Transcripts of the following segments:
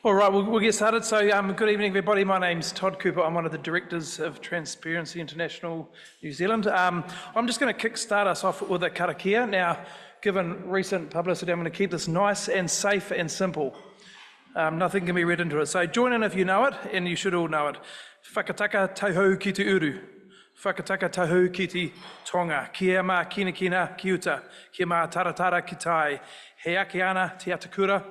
All right, we'll get started. So, good evening, everybody. My name's Todd Cooper. I'm one of the directors of Transparency International New Zealand. I'm just going to kick-start us off with a karakia. Now, given recent publicity, I'm going to keep this nice and safe and simple. Nothing can be read into it. So join in if you know it, and you should all know it. Whakataka taihau ki te uru. Whakataka taihau ki te tonga. Kia mā kina kina ki uta. Kia mā taratara ki tai. He ake ana te atakura.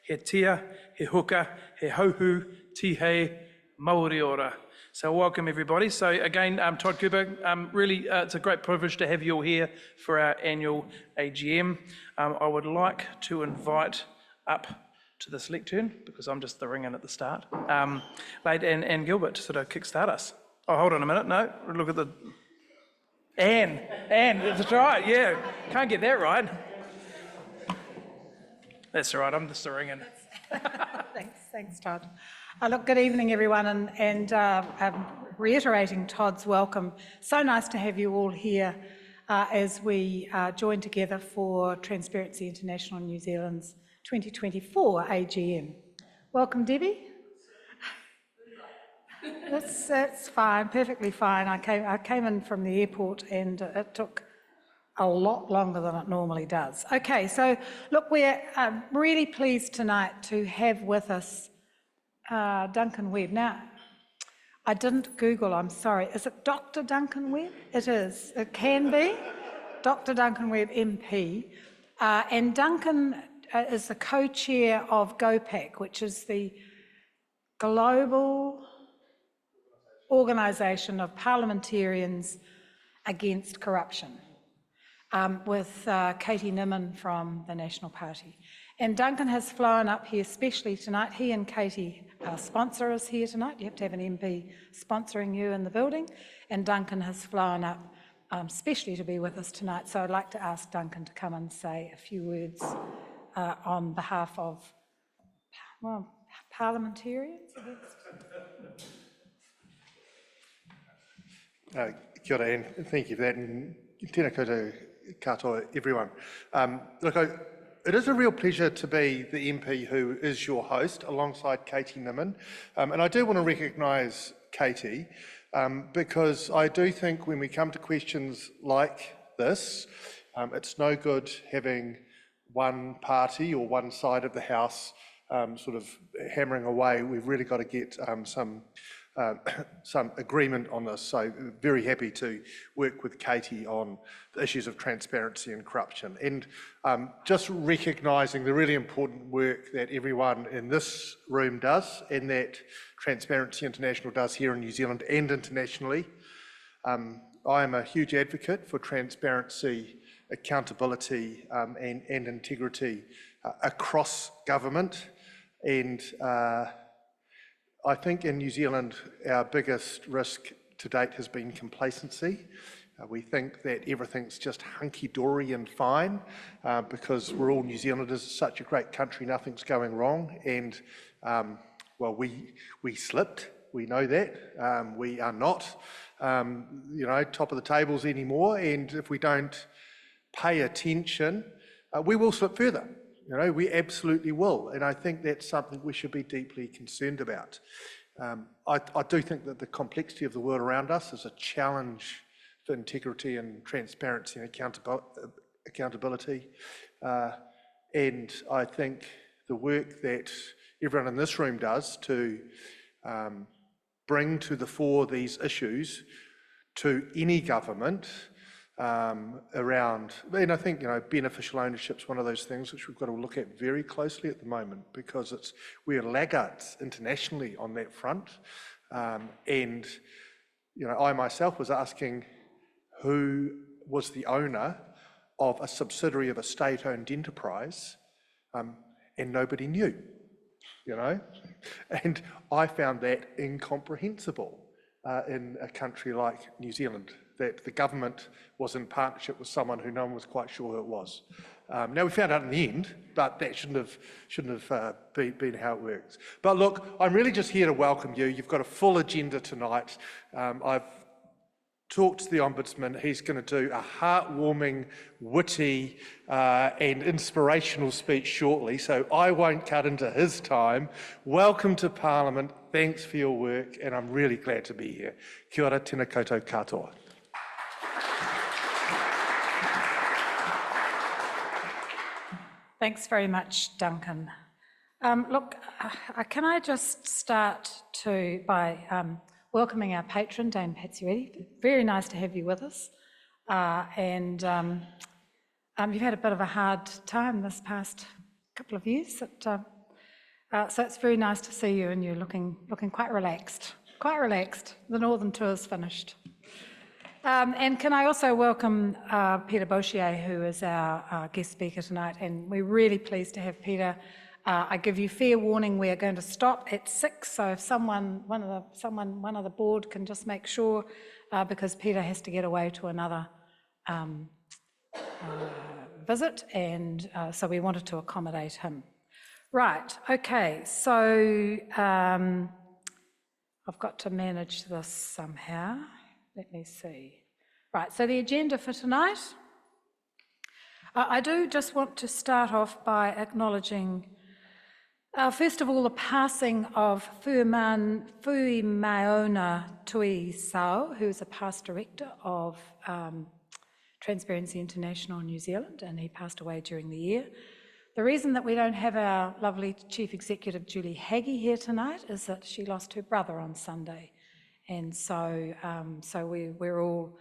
He tia, he huka, he hauhu, tihei, mauri ora. So welcome everybody. So again, Todd Cooper, really it's a great privilege to have you all here for our annual AGM. I would like to invite up to this lectern, because I'm just the ring in at the start, Late Anne Gilbert to sort of kickstart us. Oh, hold on a minute, no, look at the... Anne, that's right, yeah, can't get that right. That's all right, I'm just ring in. Thanks, Todd. Look, good evening, everyone, and reiterating Todd's welcome. So nice to have you all here as we join together for Transparency International New Zealand's 2024 AGM. Welcome, Debbie. That's fine, perfectly fine. I came in from the airport and it took a lot longer than it normally does. Okay, so look, we're really pleased tonight to have with us Duncan Webb. Now, I didn't Google, I'm sorry. Is it Dr. Duncan Webb? It is, it can be. Dr. Duncan Webb, MP. And Duncan is the co-chair of GOPAC, which is the Global Organisation of Parliamentarians Against Corruption, with Katie Nimmin from the National Party. And Duncan has flown up here especially tonight. He and Katie sponsor us here tonight. You have to have an MP sponsoring you in the building. And Duncan has flown up especially to be with us tonight. So I'd like to ask Duncan to come and say a few words on behalf of, well, parliamentarians, I guess. Kia ora, Anne. Thank you for that, and tēnā koutou katoa, everyone. Look, it is a real pleasure to be the MP who is your host alongside Katie Nimmin, and I do want to recognise Katie because I do think when we come to questions like this, it's no good having one party or one side of the House sort of hammering away. We've really got to get some agreement on this, so very happy to work with Katie on the issues of transparency and corruption, and just recognising the really important work that everyone in this room does and that Transparency International does here in New Zealand and internationally. I am a huge advocate for transparency, accountability and integrity across government, and I think in New Zealand our biggest risk to date has been complacency. We think that everything's just hunky-dory and fine because we're all New Zealanders, it's such a great country, nothing's going wrong, and well, we slipped, we know that. We are not top of the tables anymore, and if we don't pay attention, we will slip further. We absolutely will, and I think that's something we should be deeply concerned about. I do think that the complexity of the world around us is a challenge for integrity and transparency and accountability. And I think the work that everyone in this room does to bring to the fore these issues to any government around, and I think beneficial ownership is one of those things which we've got to look at very closely at the moment, because we're laggards internationally on that front. And I myself was asking who was the owner of a subsidiary of a state-owned enterprise, and nobody knew. And I found that incomprehensible in a country like New Zealand, that the government was in partnership with someone who no one was quite sure who it was. Now we found out in the end, but that shouldn't have been how it works. But look, I'm really just here to welcome you. You've got a full agenda tonight. I've talk to the Ombudsman. He's going to do a heartwarming, witty and inspirational speech shortly, so I won't cut into his time. Welcome to Parliament. Thanks for your work, and I'm really glad to be here. Kia ora, tēnā koutou katoa. Thanks very much, Duncan. Look, can I just start by welcoming our patron, Dame Patsy Reddy. Very nice to have you with us. You've had a bit of a hard time this past couple of years. So it's very nice to see you, and you're looking quite relaxed. Quite relaxed. The Northern Tour's finished. And can I also welcome Peter Boshier, who is our guest speaker tonight, and we're really pleased to have Peter. I give you fair warning, we are going to stop at 6, so if one of the board can just make sure, because Peter has to get away to another visit, and so we wanted to accommodate him. Right, okay, so I've got to manage this somehow. Let me see. Right, so the agenda for tonight. I do just want to start off by acknowledging, first of all, the passing of Fuimaona Tui Sao, who is a past director of Transparency International New Zealand, and he passed away during the year. The reason that we don't have our lovely Chief Executive, Julie Haggie, here tonight is that she lost her brother on Sunday. And so we're all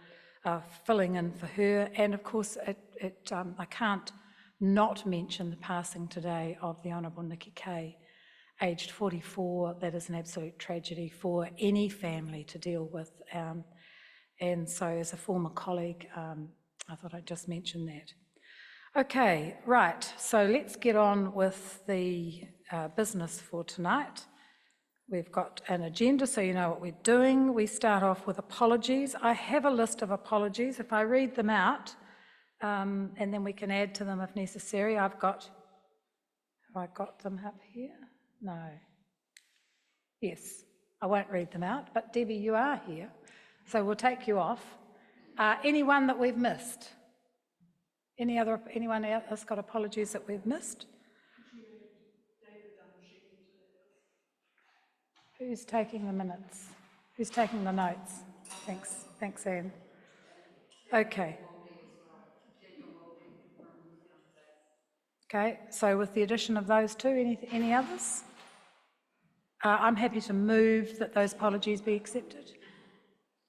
filling in for her. And of course, I can't not mention the passing today of the Honourable Nikki Kay, aged 44. That is an absolute tragedy for any family to deal with. And so as a former colleague, I thought I'd just mention that. Okay, right, so let's get on with the business for tonight. We've got an agenda, so you know what we're doing. We start off with apologies. I have a list of apologies. If I read them out, and then we can add to them if necessary. Have I got them up here? No. Yes, I won't read them out, but Debbie, you are here, so we'll take you off. Anyone that we've missed? Anyone else got apologies that we've missed? Who's taking the minutes? Who's taking the notes? Thanks, Anne. Okay. Okay, so with the addition of those two, any others? I'm happy to move that those apologies be accepted.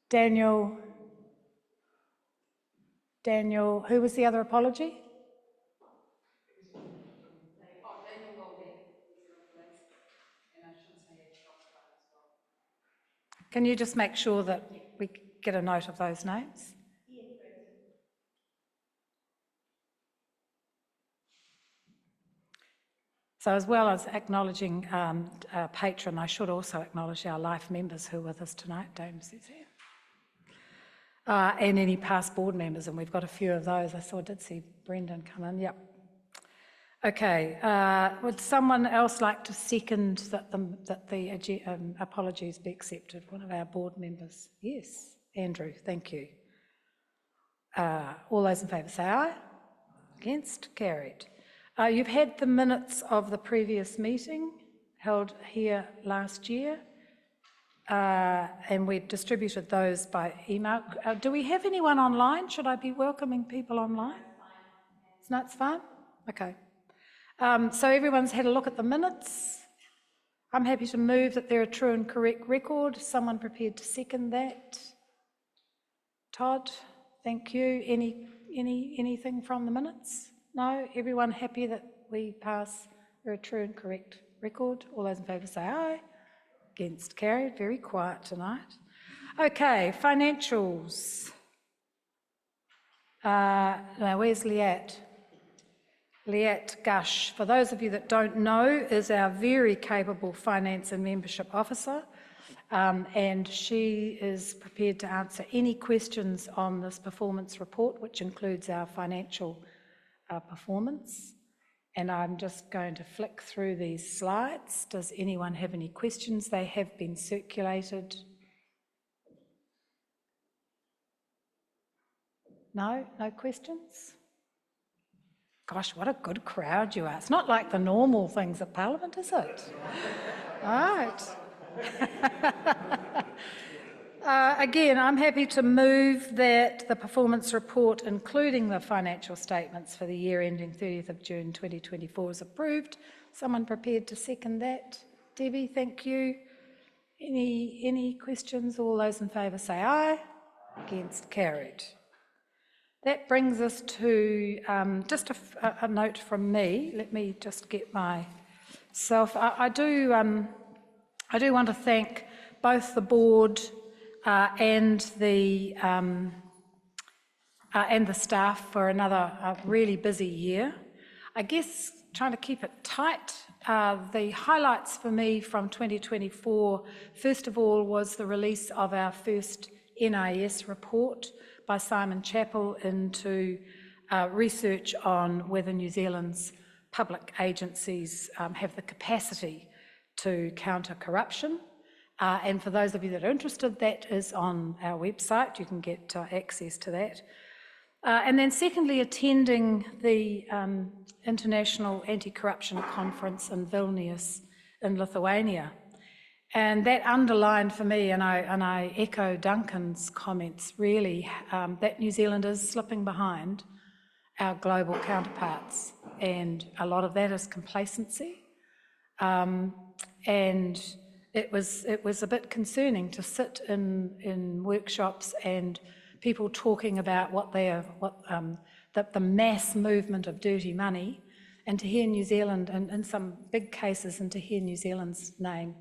Daniel, who was the other apology? Can you just make sure that we get a note of those names? So as well as acknowledging our patron, I should also acknowledge our life members who are with us tonight, Dame Suzanne. And any past board members, and we've got a few of those. I did see Brendan come in, yep. Okay, would someone else like to second that the apologies be accepted? One of our board members. Yes, Andrew, thank you. All those in favour say aye. Against? Carried. You've had the minutes of the previous meeting held here last year, and we've distributed those by email. Do we have anyone online? Should I be welcoming people online? No, it's fine? Okay. So everyone's had a look at the minutes. I'm happy to move that they're a true and correct record. Someone prepared to second that? Todd, thank you. Anything from the minutes? No? Everyone happy that we pass they're a true and correct record? All those in favour say aye. Against? Carried. Very quiet tonight. Okay, financials. Now, where's Liat? Liat Gush, for those of you that don't know, is our very capable Finance and Membership Officer, and she is prepared to answer any questions on this performance report, which includes our financial performance. And I'm just going to flick through these slides. Does anyone have any questions? They have been circulated. No? No questions? Gosh, what a good crowd you are. It's not like the normal things at Parliament, is it? Right. Again, I'm happy to move that the performance report, including the financial statements for the year ending 30th of June 2024, is approved. Someone prepared to second that? Debbie, thank you. Any questions? All those in favour say aye. Against, carried. That brings us to just a note from me. Let me just get myself. I do want to thank both the board and the staff for another really busy year. I guess trying to keep it tight. The highlights for me from 2024, first of all, was the release of our first NIS report by Simon Chappell into research on whether New Zealand's public agencies have the capacity to counter corruption. And for those of you that are interested, that is on our website. You can get access to that. And then secondly, attending the International Anti-Corruption Conference in Vilnius in Lithuania. And that underlined for me, and I echo Duncan's comments really, that New Zealand is slipping behind our global counterparts. And a lot of that is complacency. And it was a bit concerning to sit in workshops and people talking about the mass movement of dirty money, and to hear New Zealand, and in some big cases, and to hear New Zealand's name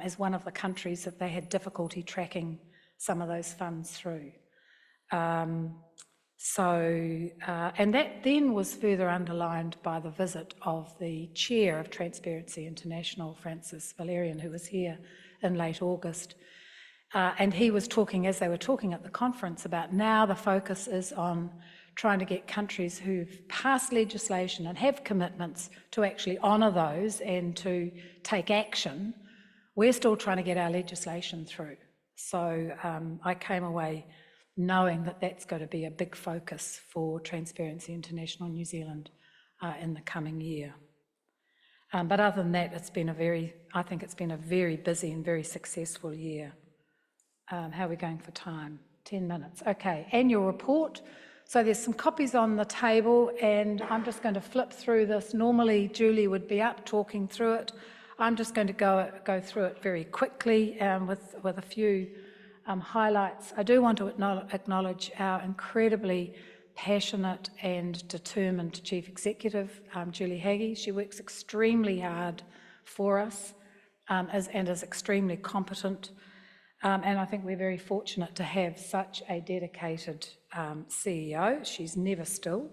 as one of the countries that they had difficulty tracking some of those funds through. And that then was further underlined by the visit of the chair of Transparency International, Francis Valerian, who was here in late August. And he was talking, as they were talking at the conference, about now the focus is on trying to get countries who've passed legislation and have commitments to actually honour those and to take action. We're still trying to get our legislation through. So I came away knowing that that's going to be a big focus for Transparency International New Zealand in the coming year. But other than that, I think it's been a very busy and very successful year. How are we going for time? 10 minutes. Okay, annual report. So there's some copies on the table, and I'm just going to flip through this. Normally, Julie would be up talking through it. I'm just going to go through it very quickly with a few highlights. I do want to acknowledge our incredibly passionate and determined Chief Executive, Julie Haggie. She works extremely hard for us and is extremely competent. And I think we're very fortunate to have such a dedicated CEO. She's never still.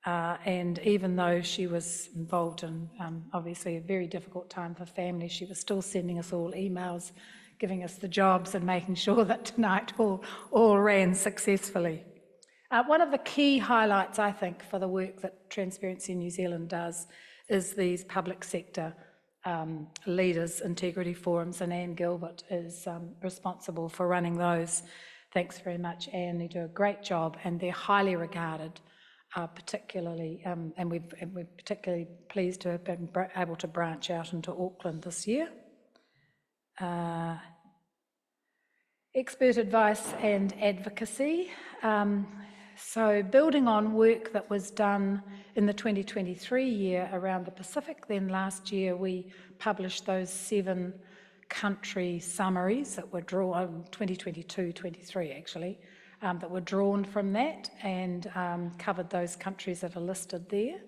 And even though she was involved in obviously a very difficult time for family, she was still sending us all emails, giving us the jobs and making sure that tonight all ran successfully. One of the key highlights, I think, for the work that Transparency New Zealand does is these public sector leaders' integrity forums, and Anne Gilbert is responsible for running those. Thanks very much, Anne. You do a great job, and they're highly regarded, particularly, and we're particularly pleased to have been able to branch out into Auckland this year. Expert advice and advocacy. So building on work that was done in the 2023 year around the Pacific, then last year we published those 7 country summaries that were drawn, 2022-23 actually, that were drawn from that and covered those countries that are listed there.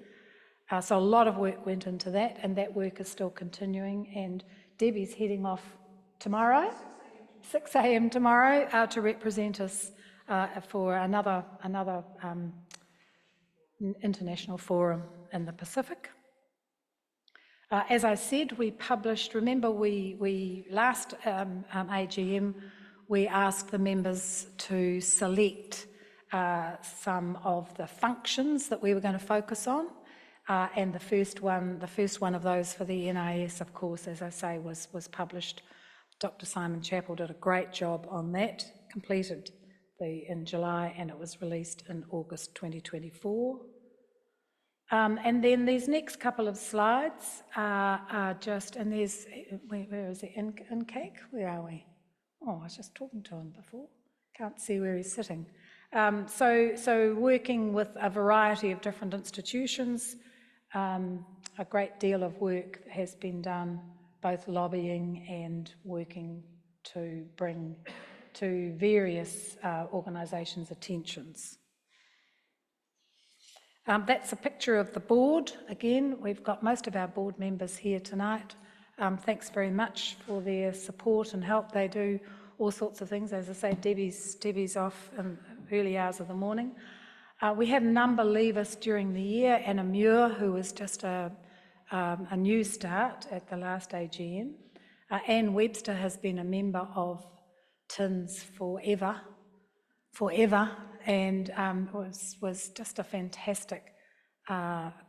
So a lot of work went into that, and that work is still continuing, and Debbie's heading off tomorrow, 6 a.m. tomorrow, to represent us for another international forum in the Pacific. As I said, we published, remember we last AGM, we asked the members to select some of the functions that we were going to focus on. And the first one of those for the NIS, of course, as I say, was published. Dr. Simon Chappell did a great job on that, completed in July, and it was released in August 2024. And then these next couple of slides are just, and there's, where is it, in cake? Where are we? Oh, I was just talking to him before. Can't see where he's sitting. So working with a variety of different institutions, a great deal of work has been done, both lobbying and working to bring to various organisations' attentions. That's a picture of the board. Again, we've got most of our board members here tonight. Thanks very much for their support and help. They do all sorts of things. As I say, Debbie's off in early hours of the morning. We had a number leave us during the year. Anna Muir, who was just a new start at the last AGM. Anne Webster has been a member of TINS forever, and was just a fantastic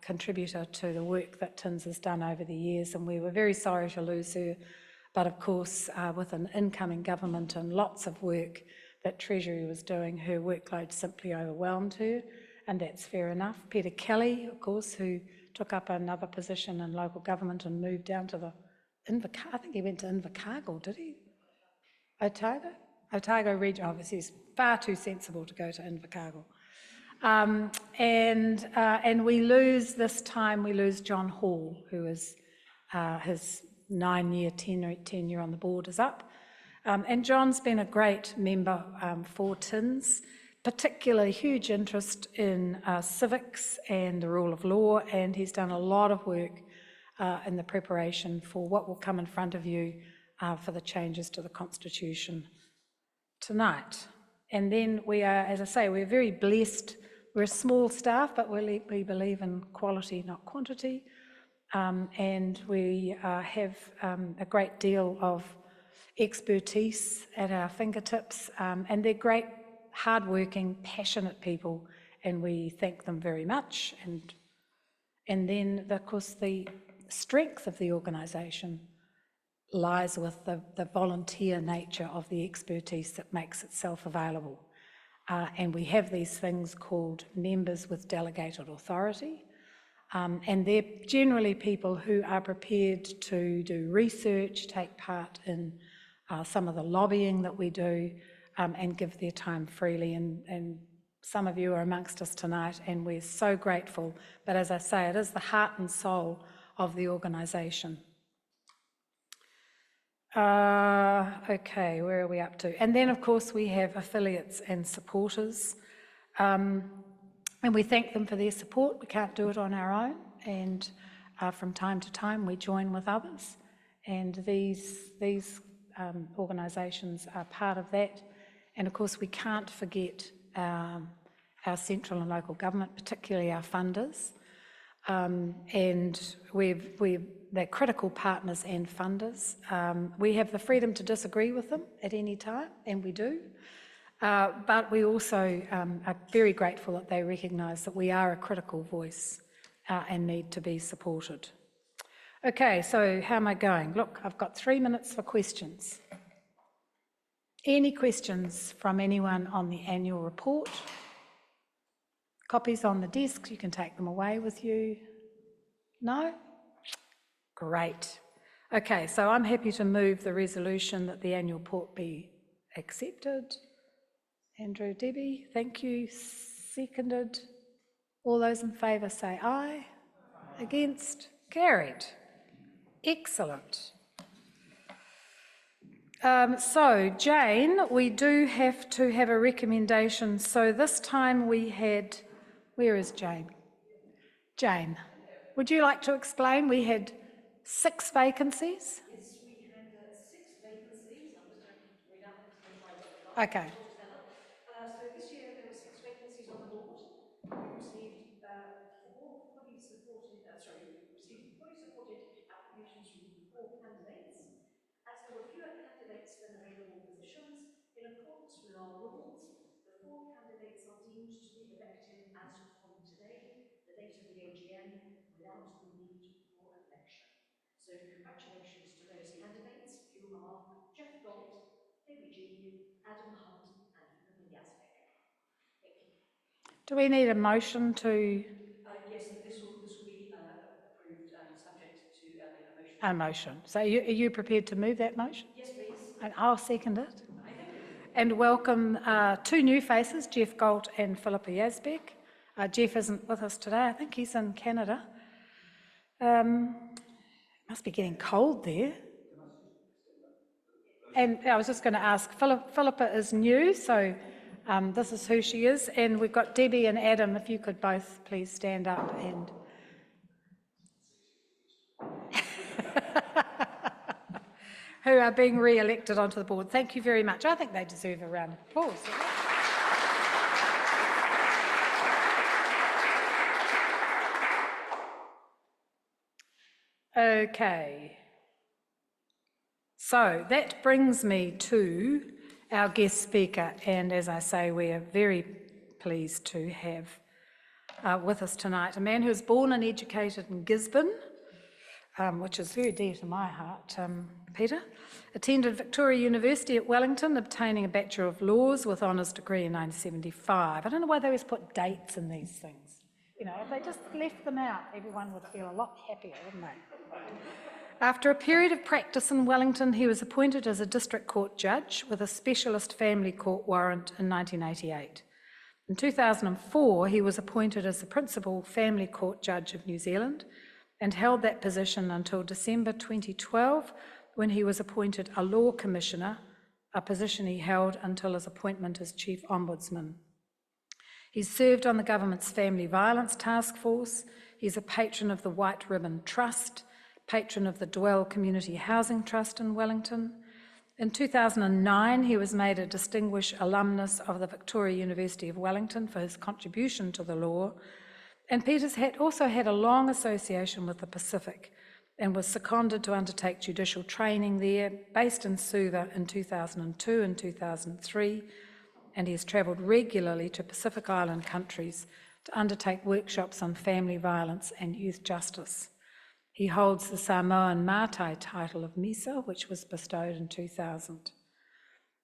contributor to the work that TINS has done over the years, and we were very sorry to lose her. But of course, with an incoming government and lots of work that Treasury was doing, her workload simply overwhelmed her, and that's fair enough. Peter Kelly, of course, who took up another position in local government and moved down to the I think he went to Invercargill, did he? Otago? Otago region, obviously, he's far too sensible to go to Invercargill. And we lose John Hall, who is his 9-year tenure on the board is up. And John's been a great member for TINS, particularly huge interest in civics and the rule of law, and he's done a lot of work in the preparation for what will come in front of you for the changes to the Constitution tonight. And then we are, as I say, we're very blessed. We're a small staff, but we believe in quality, not quantity. And we have a great deal of expertise at our fingertips, and they're great, hardworking, passionate people, and we thank them very much. And then, of course, the strength of the organisation lies with the volunteer nature of the expertise that makes itself available. And we have these things called members with delegated authority, and they're generally people who are prepared to do research, take part in some of the lobbying that we do, and give their time freely. And some of you are amongst us tonight, and we're so grateful. But as I say, it is the heart and soul of the organisation. Okay, where are we up to? And then, of course, we have affiliates and supporters, and we thank them for their support. We can't do it on our own, and from time to time we join with others, and these organisations are part of that. And of course, we can't forget our central and local government, particularly our funders, and they're critical partners and funders. We have the freedom to disagree with them at any time, and we do, but we also are very grateful that they recognise that we are a critical voice and need to be supported. Okay, so how am I going? Look, I've got 3 minutes for questions. Any questions from anyone on the annual report? Copies on the desk, you can take them away with you. No? Great. Okay, so I'm happy to move the resolution that the annual report be accepted. Andrew, Debbie, thank you. Seconded. All those in favour say aye. Against? Carried. Excellent. So, Jane, we do have to have a recommendation. So this time we had, where is Jane? Jane, would you like to explain? We had 6 vacancies? Yes, we had 6 vacancies. I'm just going to read out the Okay. So this year there were 6 vacancies on the board. We received fully supported applications from 4 candidates. As there were fewer candidates than available positions, in accordance with our rules, the 4 candidates are deemed to be elected as from today, the date of the AGM, without the need for election. So congratulations to those candidates, who are Jeff Dodd, Debbie G, Adam Hunt and Ethan Yazbek. Do we need a motion to? Yes, this will be approved subject to a motion. A motion. So are you prepared to move that motion? Yes, please. And I'll second it. Thank you. And welcome two new faces, Jeff Galt and Philippa Yazbek. Jeff isn't with us today. I think he's in Canada. Must be getting cold there. And I was just going to ask, Philippa is new, so this is who she is. And we've got Debbie and Adam, if you could both please stand up and... who are being re-elected onto the board. Thank you very much. I think they deserve a round of applause. Okay. So that brings me to our guest speaker, and as I say, we are very pleased to have with us tonight a man who was born and educated in Gisborne, which is very dear to my heart, Peter. Attended Victoria University at Wellington, obtaining a Bachelor of Laws with honours degree in 1975. I don't know why they always put dates in these things. You know, if they just left them out, everyone would feel a lot happier, wouldn't they? After a period of practice in Wellington, he was appointed as a district court judge with a specialist family court warrant in 1988. In 2004, he was appointed as the principal family court judge of New Zealand and held that position until December 2012, when he was appointed a law commissioner, a position he held until his appointment as Chief Ombudsman. He's served on the government's Family Violence Task Force. He's a patron of the White Ribbon Trust, patron of the Dwell Community Housing Trust in Wellington. In 2009, he was made a distinguished alumnus of the Victoria University of Wellington for his contribution to the law. And Peter's also had a long association with the Pacific and was seconded to undertake judicial training there, based in Suva in 2002 and 2003, and he has travelled regularly to Pacific Island countries to undertake workshops on family violence and youth justice. He holds the Samoan Mātai title of Misa, which was bestowed in 2000.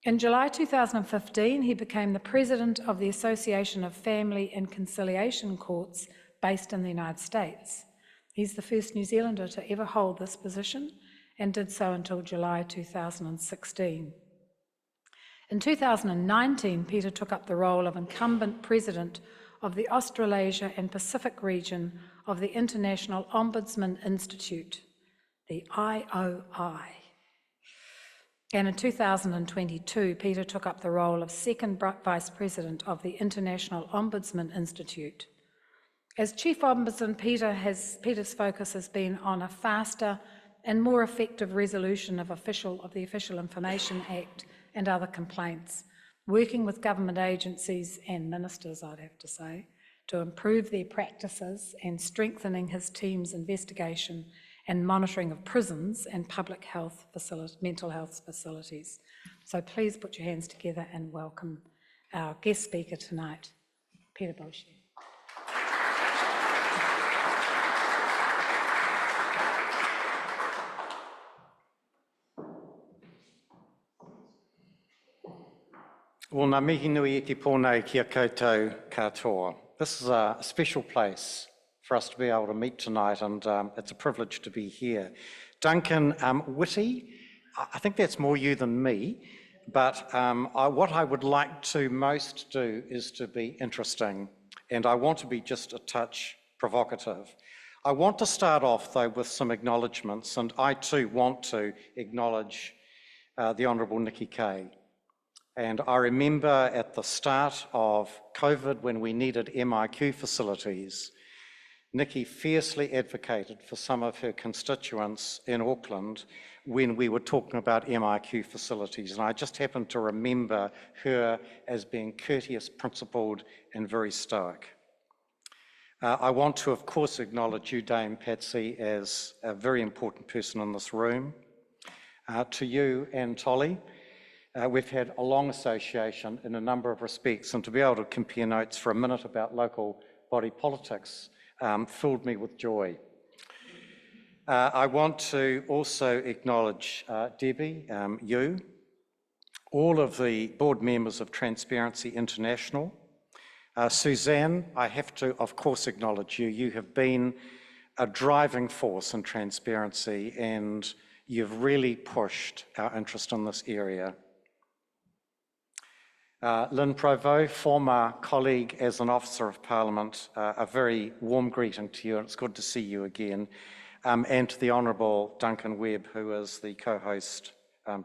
In July 2015, he became the president of the Association of Family and Conciliation Courts based in the United States. He's the first New Zealander to ever hold this position and did so until July 2016. In 2019, Peter took up the role of incumbent president of the Australasia and Pacific region of the International Ombudsman Institute, the IOI. And in 2022, Peter took up the role of second vice president of the International Ombudsman Institute. As Chief Ombudsman, Peter's focus has been on a faster and more effective resolution of the Official Information Act and other complaints, working with government agencies and ministers, I'd have to say, to improve their practices and strengthening his team's investigation and monitoring of prisons and public health mental health facilities. So please put your hands together and welcome our guest speaker tonight, Peter Boshier. Well, ngā mihi nui e te pōnei kia koutou katoa. This is a special place for us to be able to meet tonight, and it's a privilege to be here. Duncan Whitty, I think that's more you than me, but what I would like to most do is to be interesting, and I want to be just a touch provocative. I want to start off, though, with some acknowledgements, and I too want to acknowledge the Honourable Nikki Kay. And I remember at the start of COVID, when we needed MIQ facilities, Nikki fiercely advocated for some of her constituents in Auckland when we were talking about MIQ facilities. And I just happen to remember her as being courteous, principled, and very stoic. I want to, of course, acknowledge you, Dame Patsy, as a very important person in this room. To you and Tolly, we've had a long association in a number of respects, and to be able to compare notes for a minute about local body politics filled me with joy. I want to also acknowledge Debbie, you, all of the board members of Transparency International, Suzanne, I have to, of course, acknowledge you. You have been a driving force in transparency, and you've really pushed our interest in this area. Lynn Provost, former colleague as an Officer of Parliament, a very warm greeting to you, and it's good to see you again. And to the Honourable Duncan Webb, who is the co-host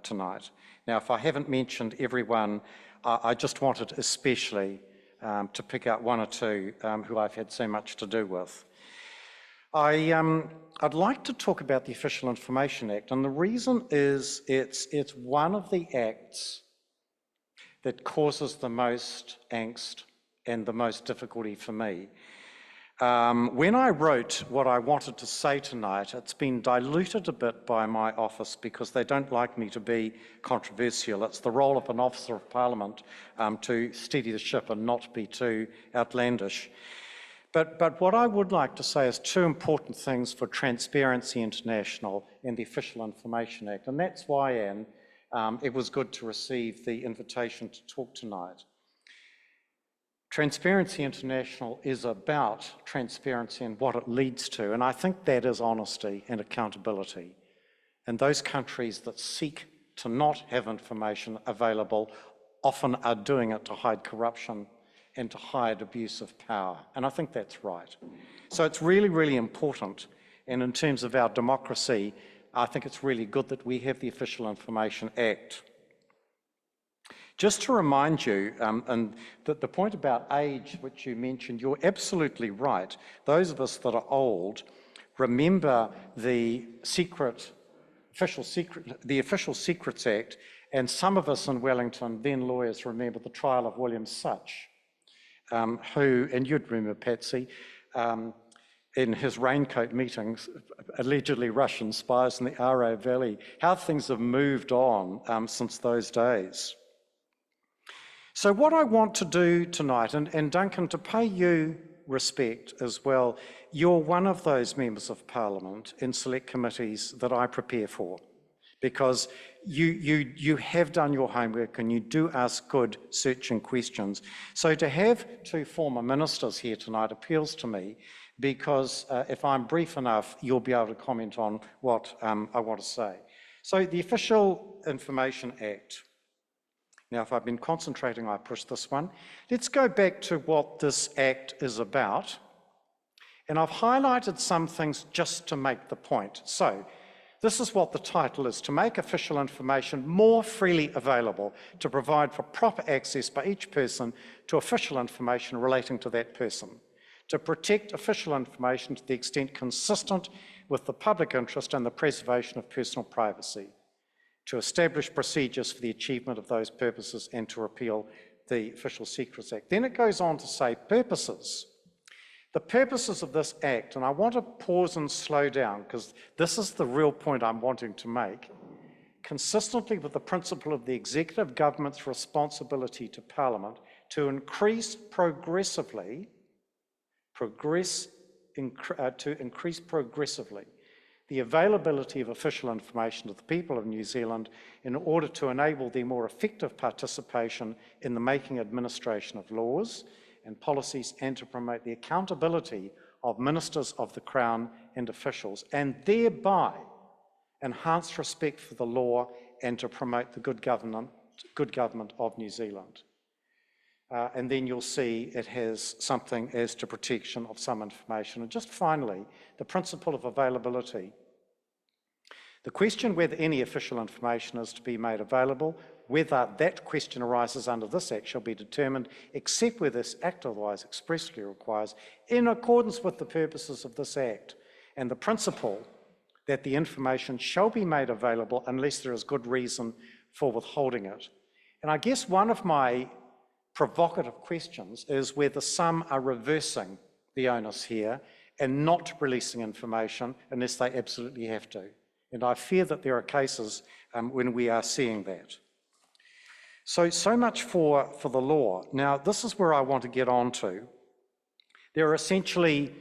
tonight. Now, if I haven't mentioned everyone, I just wanted especially to pick out one or two who I've had so much to do with. I'd like to talk about the Official Information Act, and the reason is it's one of the acts that causes the most angst and the most difficulty for me. When I wrote what I wanted to say tonight, it's been diluted a bit by my office because they don't like me to be controversial. It's the role of an Officer of Parliament to steady the ship and not be too outlandish. But what I would like to say is two important things for Transparency International and the Official Information Act, and that's why, Anne, it was good to receive the invitation to talk tonight. Transparency International is about transparency and what it leads to, and I think that is honesty and accountability. And those countries that seek to not have information available often are doing it to hide corruption and to hide abuse of power, and I think that's right. So it's really, really important, and in terms of our democracy, I think it's really good that we have the Official Information Act. Just to remind you, and the point about age, which you mentioned, you're absolutely right. Those of us that are old remember the Official Secrets Act, and some of us in Wellington, then lawyers, remember the trial of William Such, who, and you'd remember Patsy, in his raincoat meetings, allegedly Russian spies in the Aro Valley, how things have moved on since those days. So what I want to do tonight, and Duncan, to pay you respect as well, you're one of those members of Parliament in select committees that I prepare for, because you have done your homework and you do ask good searching questions. So to have two former ministers here tonight appeals to me, because if I'm brief enough, you'll be able to comment on what I want to say. So the Official Information Act. Now, if I've been concentrating, I push this one. Let's go back to what this act is about. And I've highlighted some things just to make the point. So this is what the title is: to make official information more freely available, to provide for proper access by each person to official information relating to that person, to protect official information to the extent consistent with the public interest and the preservation of personal privacy, to establish procedures for the achievement of those purposes, and to repeal the Official Secrets Act. Then it goes on to say purposes. The purposes of this act, and I want to pause and slow down because this is the real point I'm wanting to make, consistently with the principle of the executive government's responsibility to Parliament to increase progressively the availability of official information to the people of New Zealand in order to enable their more effective participation in the making and administration of laws and policies, and to promote the accountability of ministers of the Crown and officials, and thereby enhance respect for the law and to promote the good government of New Zealand. And then you'll see it has something as to protection of some information. And just finally, the principle of availability. The question whether any official information is to be made available, whether that question arises under this Act, shall be determined, except where this Act otherwise expressly requires, in accordance with the purposes of this Act, and the principle that the information shall be made available unless there is good reason for withholding it. And I guess one of my provocative questions is whether some are reversing the onus here and not releasing information unless they absolutely have to. And I fear that there are cases when we are seeing that. So much for the law. Now, this is where I want to get on to. There are essentially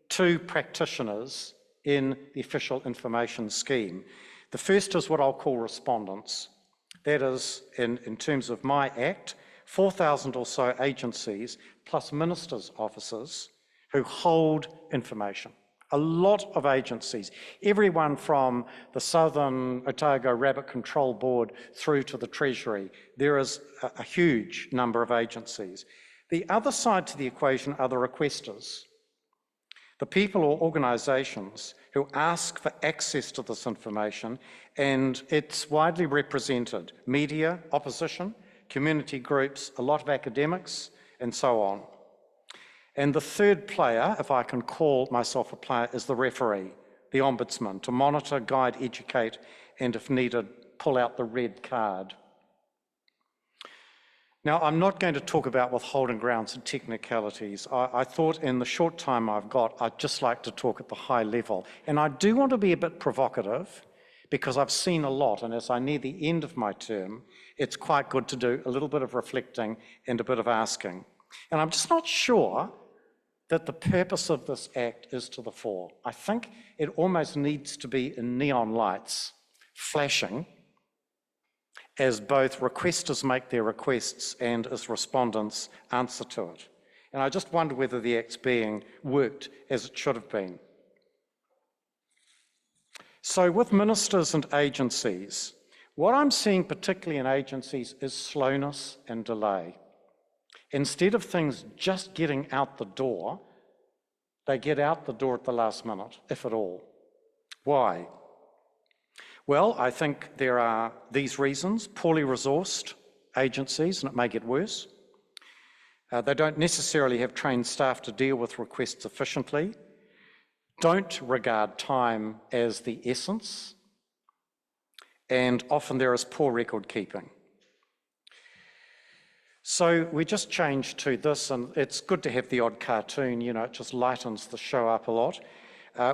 two practitioners in the official information scheme. The first is what I'll call respondents. That is, in terms of my Act, 4,000 or so agencies, plus ministers' offices who hold information. A lot of agencies, everyone from the Southern Otago Rabbit Control Board through to the Treasury. There is a huge number of agencies. The other side to the equation are the requesters, the people or organisations who ask for access to this information, and it's widely represented: media, opposition, community groups, a lot of academics, and so on. And the third player, if I can call myself a player, is the referee, the ombudsman, to monitor, guide, educate, and if needed, pull out the red card. Now, I'm not going to talk about withholding grounds and technicalities. I thought in the short time I've got, I'd just like to talk at the high level. And I do want to be a bit provocative because I've seen a lot, and as I near the end of my term, it's quite good to do a little bit of reflecting and a bit of asking. And I'm just not sure that the purpose of this act is to the fore. I think it almost needs to be in neon lights, flashing, as both requesters make their requests and as respondents answer to it. And I just wonder whether the act's being worked as it should have been. So with ministers and agencies, what I'm seeing particularly in agencies is slowness and delay. Instead of things just getting out the door, they get out the door at the last minute, if at all. Why? Well, I think there are these reasons: poorly resourced agencies, and it may get worse. They don't necessarily have trained staff to deal with requests efficiently, don't regard time as the essence, and often there is poor record keeping. So we just changed to this, and it's good to have the odd cartoon, you know, it just lightens the show up a lot.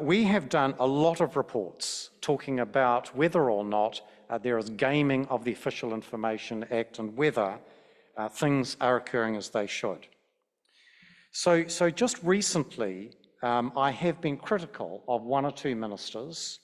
We have done a lot of reports talking about whether or not there is gaming of the Official Information Act and whether things are occurring as they should. So just recently, I have been critical of one or two ministers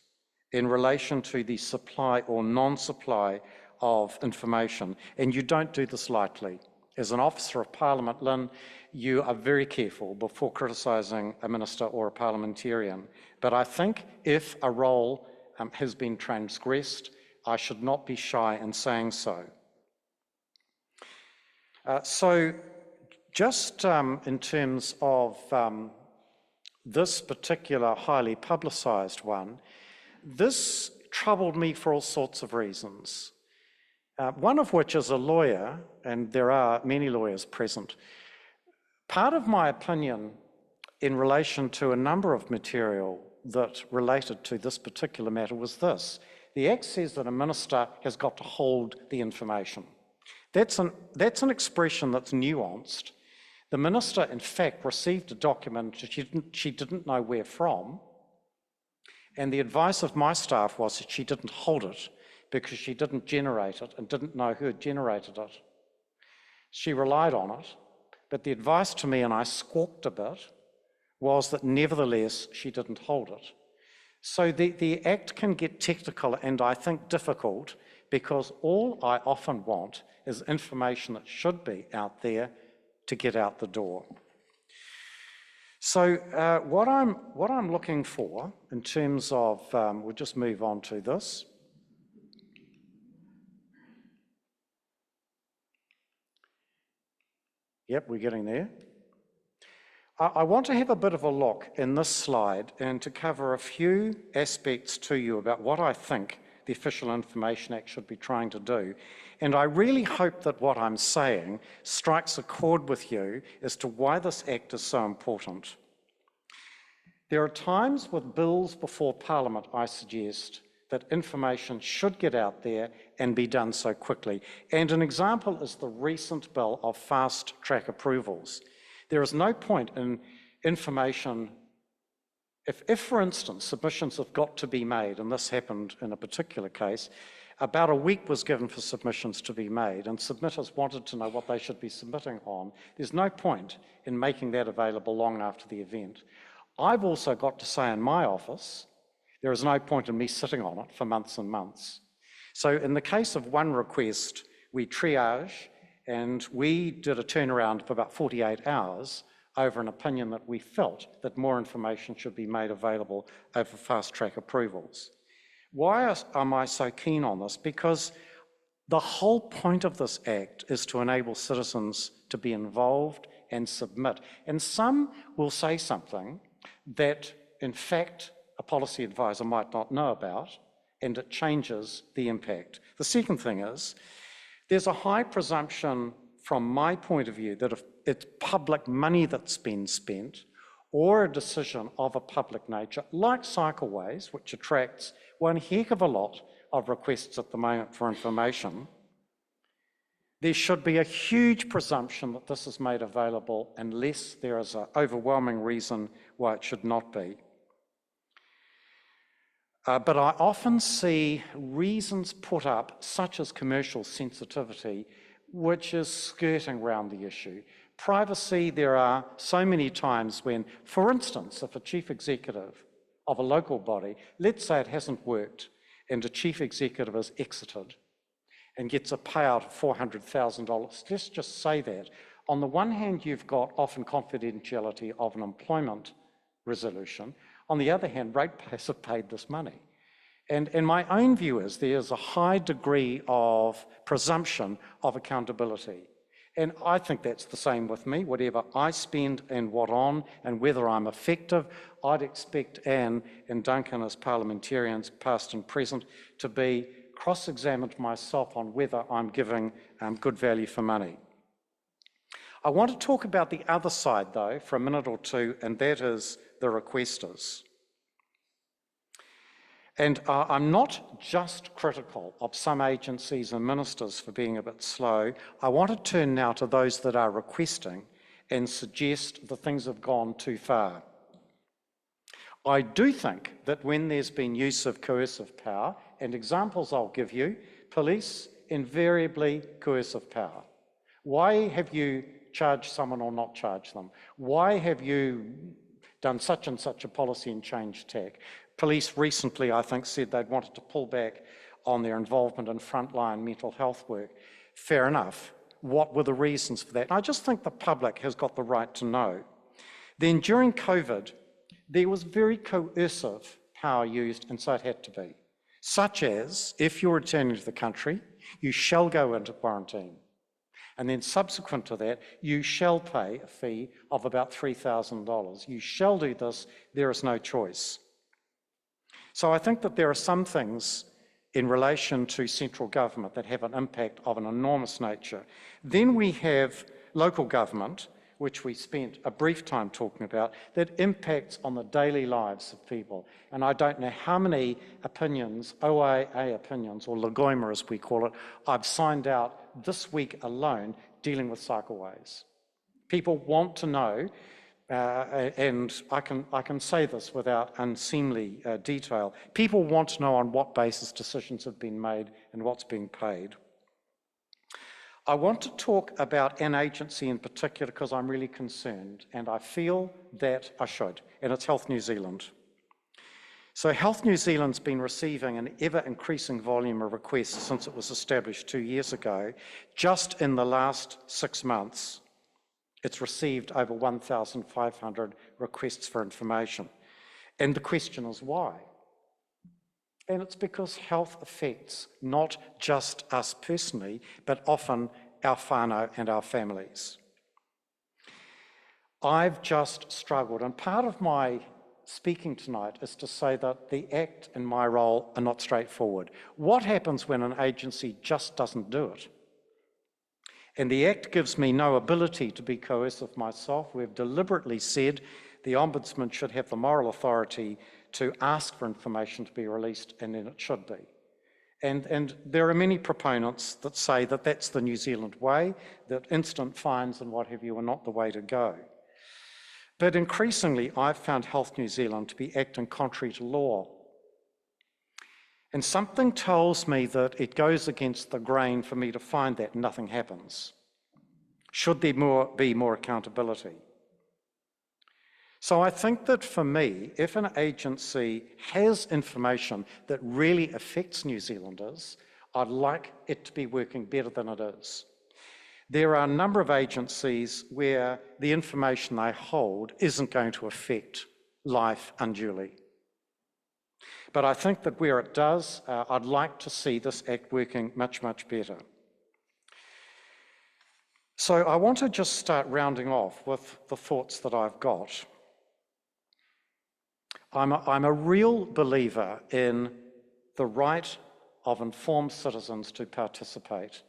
in relation to the supply or non-supply of information, and you don't do this lightly. As an officer of Parliament, Lynn, you are very careful before criticising a minister or a parliamentarian. But I think if a role has been transgressed, I should not be shy in saying so. So just in terms of this particular highly publicised one, this troubled me for all sorts of reasons. One of which is a lawyer, and there are many lawyers present. Part of my opinion in relation to a number of material that related to this particular matter was this: the Act says that a minister has got to hold the information. That's an expression that's nuanced. The minister, in fact, received a document she didn't know where from, and the advice of my staff was that she didn't hold it because she didn't generate it and didn't know who had generated it. She relied on it, but the advice to me, and I squawked a bit, was that nevertheless she didn't hold it. So the Act can get technical and I think difficult, because all I often want is information that should be out there to get out the door. So what I'm looking for in terms of, we'll just move on to this. Yep, we're getting there. I want to have a bit of a look in this slide and to cover a few aspects to you about what I think the Official Information Act should be trying to do. And I really hope that what I'm saying strikes a chord with you as to why this Act is so important. There are times with bills before Parliament, I suggest, that information should get out there and be done so quickly. And an example is the recent bill of fast-track approvals. There is no point in information, if for instance, submissions have got to be made, and this happened in a particular case, about a week was given for submissions to be made, and submitters wanted to know what they should be submitting on. There's no point in making that available long after the event. I've also got to say in my office, there is no point in me sitting on it for months and months. So in the case of one request, we triage And we did a turnaround of about 48 hours over an opinion that we felt that more information should be made available over fast-track approvals. Why am I so keen on this? Because the whole point of this Act is to enable citizens to be involved and submit. And some will say something that, in fact, a policy advisor might not know about, and it changes the impact. The second thing is, there's a high presumption from my point of view that if it's public money that's been spent or a decision of a public nature, like cycleways, which attracts one heck of a lot of requests at the moment for information, there should be a huge presumption that this is made available unless there is an overwhelming reason why it should not be. But I often see reasons put up, such as commercial sensitivity, which is skirting around the issue. Privacy, there are so many times when, for instance, if a chief executive of a local body, let's say it hasn't worked, and a chief executive is exited and gets a payout of $400,000, let's just say that. On the one hand, you've got often confidentiality of an employment resolution. On the other hand, ratepayers have paid this money. And my own view is there's a high degree of presumption of accountability. And I think that's the same with me. Whatever I spend and what on, and whether I'm effective, I'd expect Anne and Duncan as parliamentarians, past and present, to be cross-examined myself on whether I'm giving good value for money. I want to talk about the other side, though, for a minute or two, and that is the requesters. And I'm not just critical of some agencies and ministers for being a bit slow. I want to turn now to those that are requesting and suggest that things have gone too far. I do think that when there's been use of coercive power, and examples I'll give you, police, invariably coercive power. Why have you charged someone or not charged them? Why have you done such and such a policy and changed tack? Police recently, I think, said they'd wanted to pull back on their involvement in frontline mental health work. Fair enough. What were the reasons for that? And I just think the public has got the right to know. Then during COVID, there was very coercive power used, and so it had to be. Such as, if you're returning to the country, you shall go into quarantine. And then subsequent to that, you shall pay a fee of about $3,000. You shall do this, there is no choice. So I think that there are some things in relation to central government that have an impact of an enormous nature. Then we have local government, which we spent a brief time talking about, that impacts on the daily lives of people. And I don't know how many opinions, OIA opinions, or Lagoima as we call it, I've signed out this week alone dealing with cycleways. People want to know, and I can say this without unseemly detail, people want to know on what basis decisions have been made and what's being paid. I want to talk about an agency in particular because I'm really concerned, and I feel that I should, and it's Health New Zealand. So Health New Zealand's been receiving an ever-increasing volume of requests since it was established 2 years ago. Just in the last 6 months, it's received over 1,500 requests for information. And the question is why? And it's because health affects not just us personally, but often our whānau and our families. I've just struggled, and part of my speaking tonight is to say that the Act and my role are not straightforward. What happens when an agency just doesn't do it? And the Act gives me no ability to be coercive myself. We've deliberately said the Ombudsman should have the moral authority to ask for information to be released, and then it should be. And there are many proponents that say that that's the New Zealand way, that instant fines and what have you are not the way to go. But increasingly, I've found Health New Zealand to be acting contrary to law. And something tells me that it goes against the grain for me to find that nothing happens. Should there be more accountability? So I think that for me, if an agency has information that really affects New Zealanders, I'd like it to be working better than it is. There are a number of agencies where the information they hold isn't going to affect life unduly. But I think that where it does, I'd like to see this Act working much, much better. So I want to just start rounding off with the thoughts that I've got. I'm a real believer in the right of informed citizens to participate.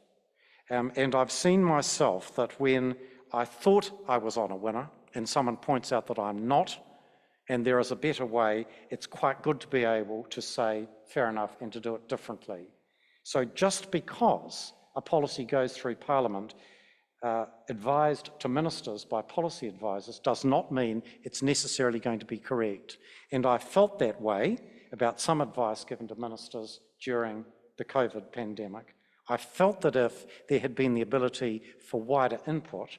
And I've seen myself that when I thought I was on a winner and someone points out that I'm not, and there is a better way, it's quite good to be able to say, fair enough, and to do it differently. So just because a policy goes through Parliament, advised to ministers by policy advisors, does not mean it's necessarily going to be correct. And I felt that way about some advice given to ministers during the COVID pandemic. I felt that if there had been the ability for wider input,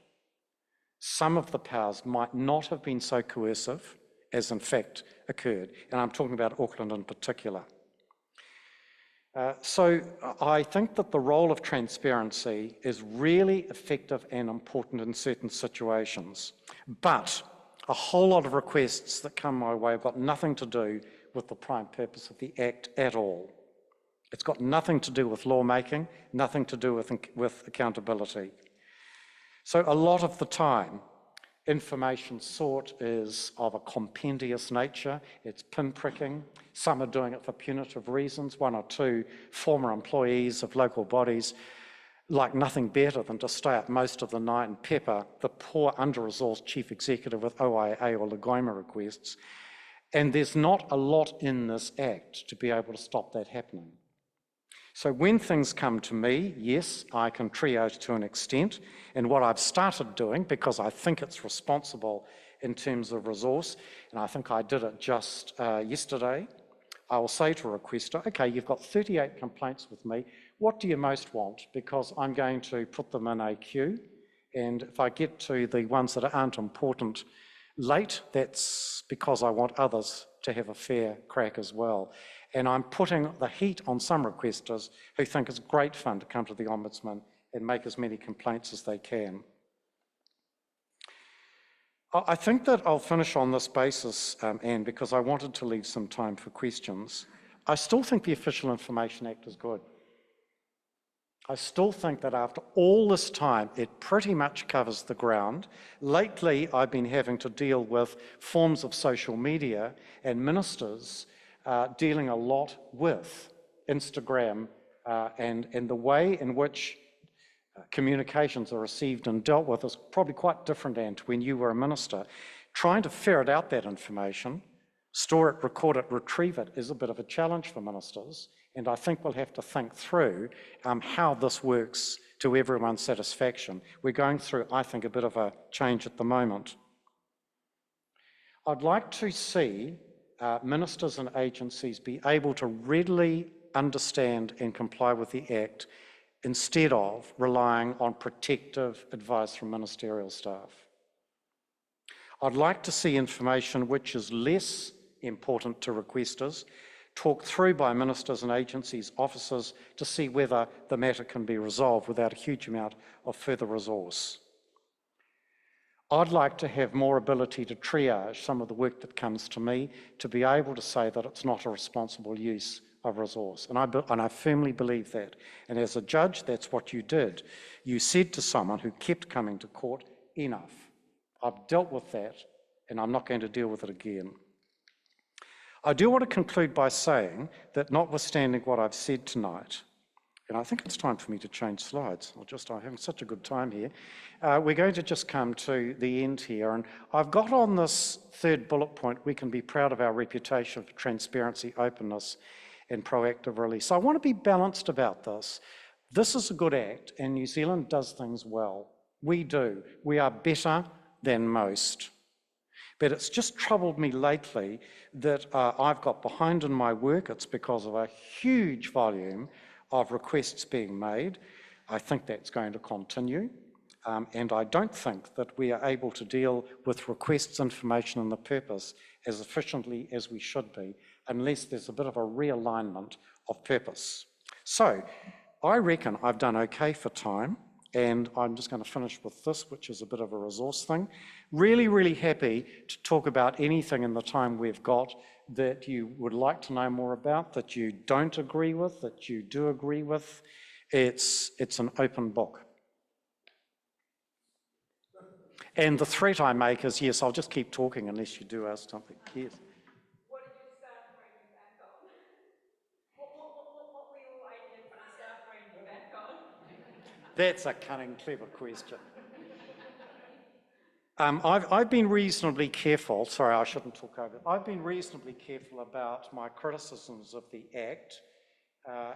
some of the powers might not have been so coercive as in fact occurred. And I'm talking about Auckland in particular. So I think that the role of transparency is really effective and important in certain situations. But a whole lot of requests that come my way have got nothing to do with the prime purpose of the Act at all. It's got nothing to do with lawmaking, nothing to do with accountability. So a lot of the time, information sought is of a compendious nature, it's pinpricking. Some are doing it for punitive reasons. One or two former employees of local bodies like nothing better than to stay up most of the night and pepper the poor under-resourced chief executive with OIA or Lagoima requests. And there's not a lot in this Act to be able to stop that happening. So when things come to me, yes, I can triage to an extent. And what I've started doing, because I think it's responsible in terms of resource, and I think I did it just yesterday, I will say to a requester, okay, you've got 38 complaints with me. What do you most want? Because I'm going to put them in a queue. And if I get to the ones that aren't important late, that's because I want others to have a fair crack as well. And I'm putting the heat on some requesters who think it's great fun to come to the Ombudsman and make as many complaints as they can. I think that I'll finish on this basis, Anne, because I wanted to leave some time for questions. I still think the Official Information Act is good. I still think that after all this time, it pretty much covers the ground. Lately, I've been having to deal with forms of social media and ministers dealing a lot with Instagram and the way in which communications are received and dealt with is probably quite different, Anne, to when you were a minister. Trying to ferret out that information, store it, record it, retrieve it is a bit of a challenge for ministers, and I think we'll have to think through how this works to everyone's satisfaction. We're going through, I think, a bit of a change at the moment. I'd like to see ministers and agencies be able to readily understand and comply with the Act instead of relying on protective advice from ministerial staff. I'd like to see information which is less important to requesters talked through by ministers and agencies, officers, to see whether the matter can be resolved without a huge amount of further resource. I'd like to have more ability to triage some of the work that comes to me to be able to say that it's not a responsible use of resource. And I firmly believe that. And as a judge, that's what you did. You said to someone who kept coming to court, enough. I've dealt with that, and I'm not going to deal with it again. I do want to conclude by saying that notwithstanding what I've said tonight, and I think it's time for me to change slides. I'm having such a good time here. We're going to just come to the end here. And I've got on this third bullet point, we can be proud of our reputation for transparency, openness, and proactive release. I want to be balanced about this. This is a good Act, and New Zealand does things well. We do. We are better than most. But it's just troubled me lately that I've got behind in my work. It's because of a huge volume of requests being made. I think that's going to continue. And I don't think that we are able to deal with requests, information, and the purpose as efficiently as we should be, unless there's a bit of a realignment of purpose. So I reckon I've done okay for time. And I'm just going to finish with this, which is a bit of a resource thing. Really, really happy to talk about anything in the time we've got that you would like to know more about, that you don't agree with, that you do agree with. It's an open book. And the threat I make is, yes, I'll just keep talking unless you do ask something. Yes. What did your staff bring you back on? What were your ideas that the staff bring you back on? That's a cunning, clever question. I've been reasonably careful, sorry, I shouldn't talk over it. I've been reasonably careful about my criticisms of the Act.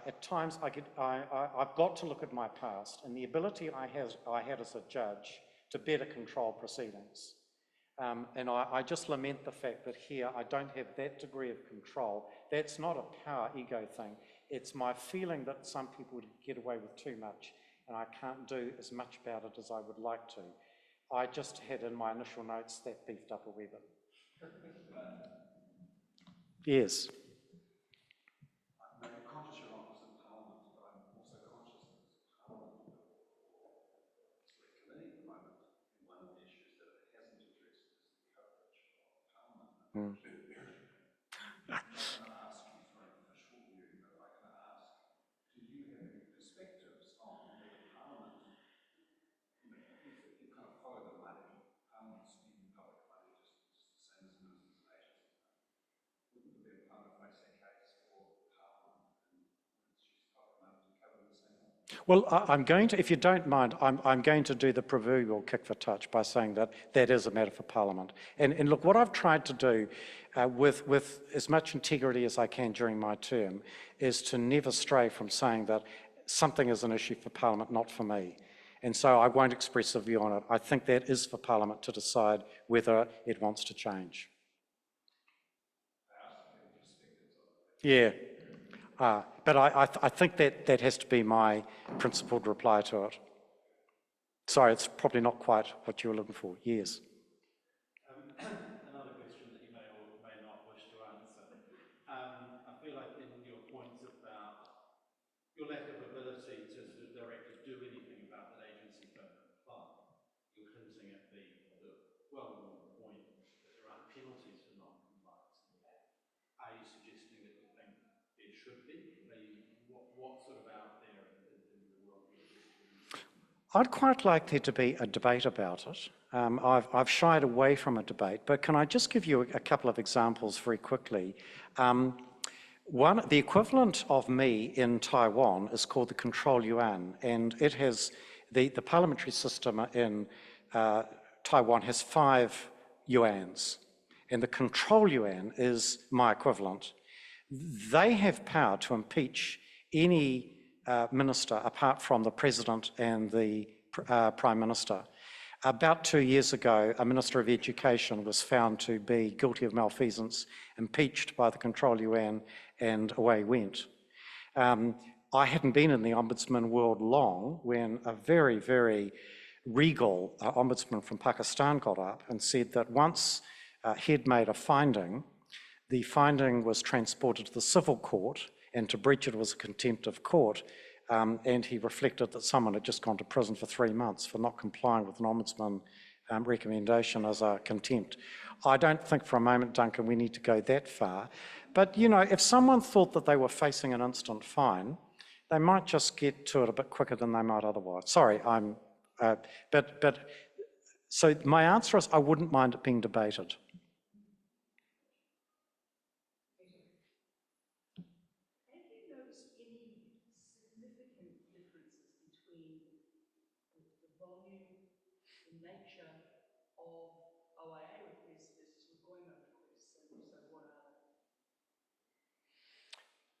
At times, I've got to look at my past and the ability I had as a judge to better control proceedings. And I just lament the fact that here I don't have that degree of control. That's not a power ego thing. It's my feeling that some people get away with too much and I can't do as much about it as I would like to. I just had in my initial notes that beefed up a wee bit. Yes. I'm conscious you're not in Parliament, but I'm also conscious that Parliament Select Committee at the moment, and one of the issues that it hasn't addressed is the coverage of Parliament. I'm not going to ask you for an official view, but I'm going to ask, do you have any perspectives on whether Parliament, if you kind of follow the money, Parliament spending public money just the same as ministers and agents, wouldn't there be a part of makes a case for Parliament and its public money to cover the same way? Well, I'm going to, if you don't mind, I'm going to do the proverbial kick for touch by saying that that is a matter for Parliament. And look, what I've tried to do with as much integrity as I can during my term is to never stray from saying that something is an issue for Parliament, not for me. And so I won't express a view on it. I think that is for Parliament to decide whether it wants to change. Yeah. But I think that has to be my principled reply to it. Sorry, it's probably not quite what you were looking for. Yes. Another question that you may or may not wish to answer. I feel like in your points about your lack of ability to sort of directly do anything about that agency don't comply, you're hinting at the well-worn point that there aren't penalties for non-compliance in the Act. Are you suggesting that you think there should be? What sort of out there in the world? I'd quite like there to be a debate about it. I've shied away from a debate, but can I just give you a couple of examples very quickly? The equivalent of me in Taiwan is called the Control Yuan, and it has, the parliamentary system in Taiwan has 5 yuans, and the Control Yuan is my equivalent. They have power to impeach any minister apart from the President and the Prime Minister. About 2 years ago, a Minister of Education was found to be guilty of malfeasance, impeached by the Control Yuan, and away went. I hadn't been in the Ombudsman world long when a very, very regal Ombudsman from Pakistan got up and said that once he'd made a finding, the finding was transported to the civil court, and to breach it was a contempt of court, and he reflected that someone had just gone to prison for 3 months for not complying with an Ombudsman recommendation as a contempt. I don't think for a moment, Duncan, we need to go that far, but you know, if someone thought that they were facing an instant fine, they might just get to it a bit quicker than they might otherwise. Sorry, so my answer is I wouldn't mind it being debated. Nature of OIA requests versus employment requests, and so what are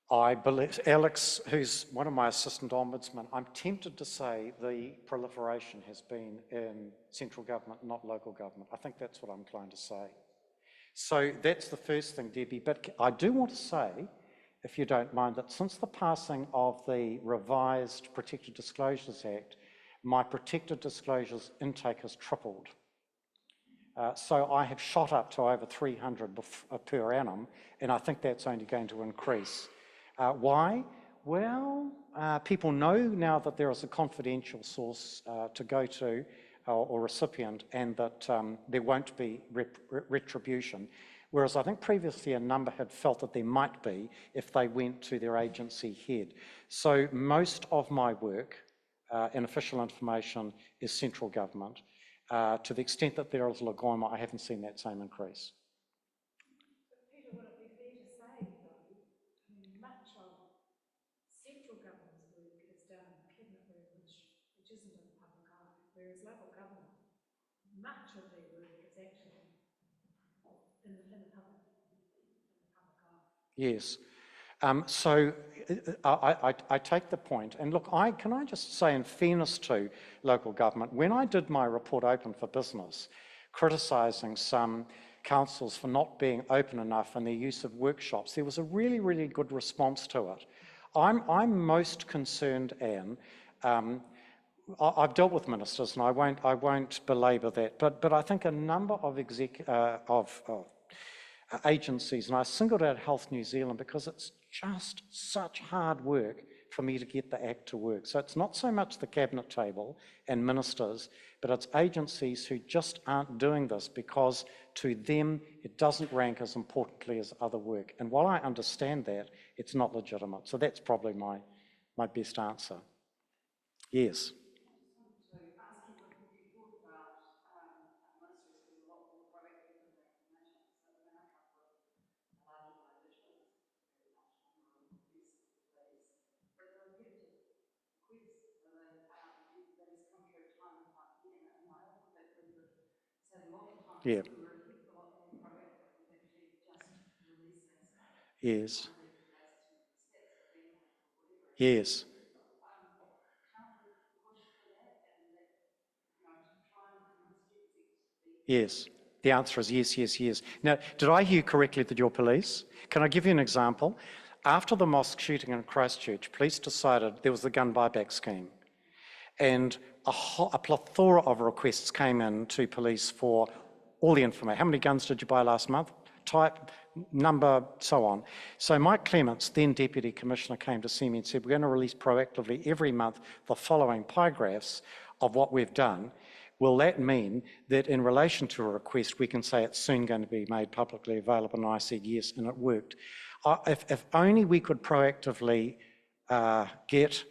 they? I believe, Alex, who's one of my assistant ombudsmen, I'm tempted to say the proliferation has been in central government, not local government. I think that's what I'm inclined to say. So that's the first thing, Debbie, but I do want to say, if you don't mind, that since the passing of the revised Protected Disclosures Act, my protected disclosures intake has tripled. So I have shot up to over 300 per annum, and I think that's only going to increase. Why? Well, people know now that there is a confidential source to go to or recipient, and that there won't be retribution. Whereas I think previously a number had felt that there might be if they went to their agency head. So most of my work in official information is central government. To the extent that there is Lagoima, I haven't seen that same increase. Peter, would it be fair to say, though, I mean, much of central government's work is done in the cabinet room, which isn't in the public eye, whereas local government, much of their work is actually in the public eye. Yes. So I take the point, and look, can I just say, in fairness to local government, when I did my report Open for Business, criticising some councils for not being open enough in their use of workshops, there was a really, really good response to it. I'm most concerned, Anne. I've dealt with ministers, and I won't belabour that, but I think a number of agencies, and I singled out Health New Zealand because it's just such hard work for me to get the act to work. So it's not so much the cabinet table and ministers, but it's agencies who just aren't doing this because to them it doesn't rank as importantly as other work. And while I understand that, it's not legitimate. So that's probably my best answer. Yes. Yeah. Yes. Yes. Yes. The answer is yes, yes, yes. Now, did I hear correctly that you're police? Can I give you an example? After the mosque shooting in Christchurch, police decided there was the gun buyback scheme. And a plethora of requests came in to police for all the information. How many guns did you buy last month? Type, number, so on. So Mike Clements, then Deputy Commissioner, came to see me and said, we're going to release proactively every month the following pie graphs of what we've done. Will that mean that in relation to a request, we can say it's soon going to be made publicly available? And I said yes, and it worked. If only we could proactively get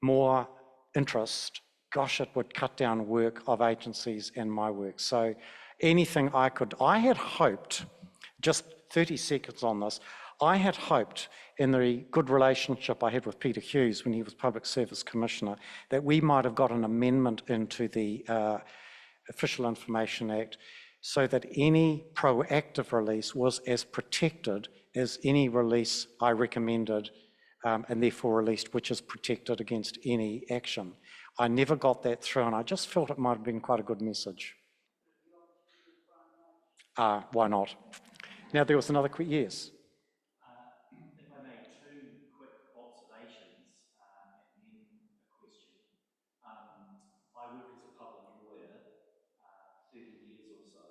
more interest, gosh, it would cut down work of agencies and my work. So anything I had hoped, just 30 seconds on this, I had hoped in the good relationship I had with Peter Hughes when he was Public Service Commissioner, that we might have got an amendment into the Official Information Act so that any proactive release was as protected as any release I recommended and therefore released, which is protected against any action. I never got that through, and I just felt it might have been quite a good message. Why not? Now, there was another quick yes. If I made two quick observations and then a question. I worked as a public lawyer 30 years or so.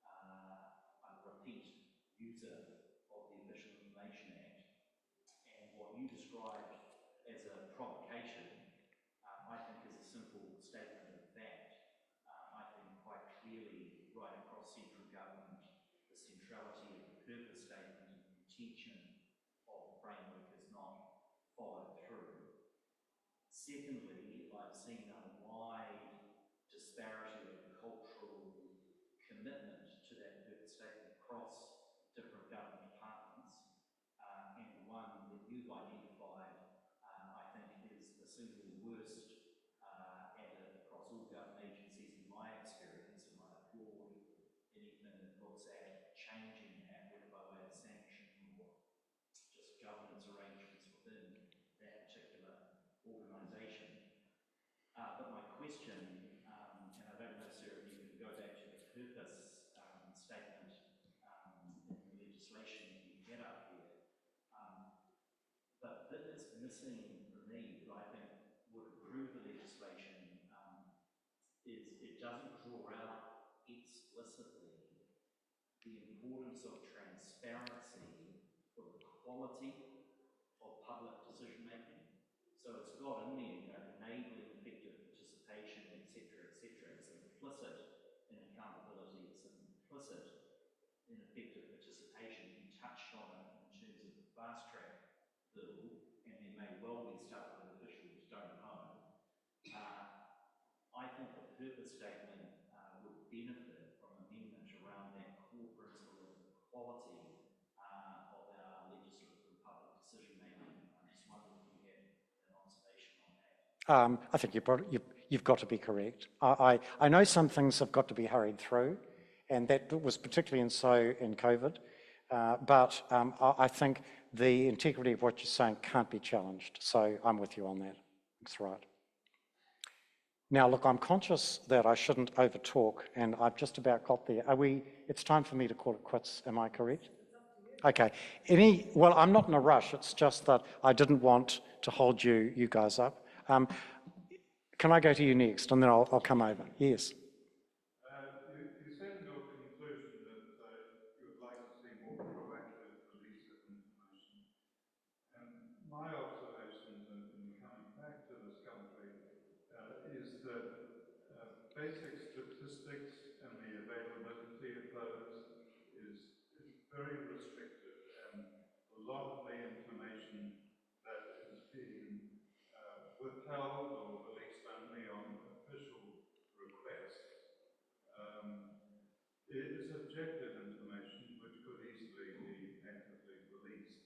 I'm a repeat user of the Official Information Act, and what you described as a provocation, I think is a simple statement of fact. I think quite clearly right across central government, the centrality of the purpose statement and the intention of the framework is not followed through. Secondly, I've seen a wide disparity of cultural commitment to that purpose statement across different government departments, and one that you've identified, I think, is the single worst across all government agencies in my experience, and I applaud anything that looks at changing that, whether by way of sanction or just governance arrangements within that particular organisation. But my question, and I don't know, sir, if you can go back to the purpose statement in the legislation that you get up here, but that is missing for me, that I think would improve the legislation, is it doesn't draw out explicitly the importance of transparency for the quality of public decision So it's got in there, you know, enabling effective participation, etc., etc. It's implicit in accountability, it's implicit in effective participation. You touched on it in terms of the fast track bill, and there may well be stuff that officials don't know. I think the purpose statement would benefit from amendment around that core principle of equality of our legislative and public decision making. I just wondered if you had an observation on that. I think you've got to be correct. I know some things have got to be hurried through, and that was particularly in COVID, but I think the integrity of what you're saying can't be challenged. So I'm with you on that. That's right. Now, look, I'm conscious that I shouldn't overtalk, and I've just about got there. It's time for me to call it quits, am I correct? Okay. Well, I'm not in a rush. It's just that I didn't want to hold you guys up. Can I go to you next, and then I'll come over? Yes. You said in your conclusion that you would like to see more proactive release of information. And my observations in coming back to this country is that basic statistics and the availability of those is very restricted, and a lot of the information that is being withheld or released only on official requests is objective information which could easily be actively released.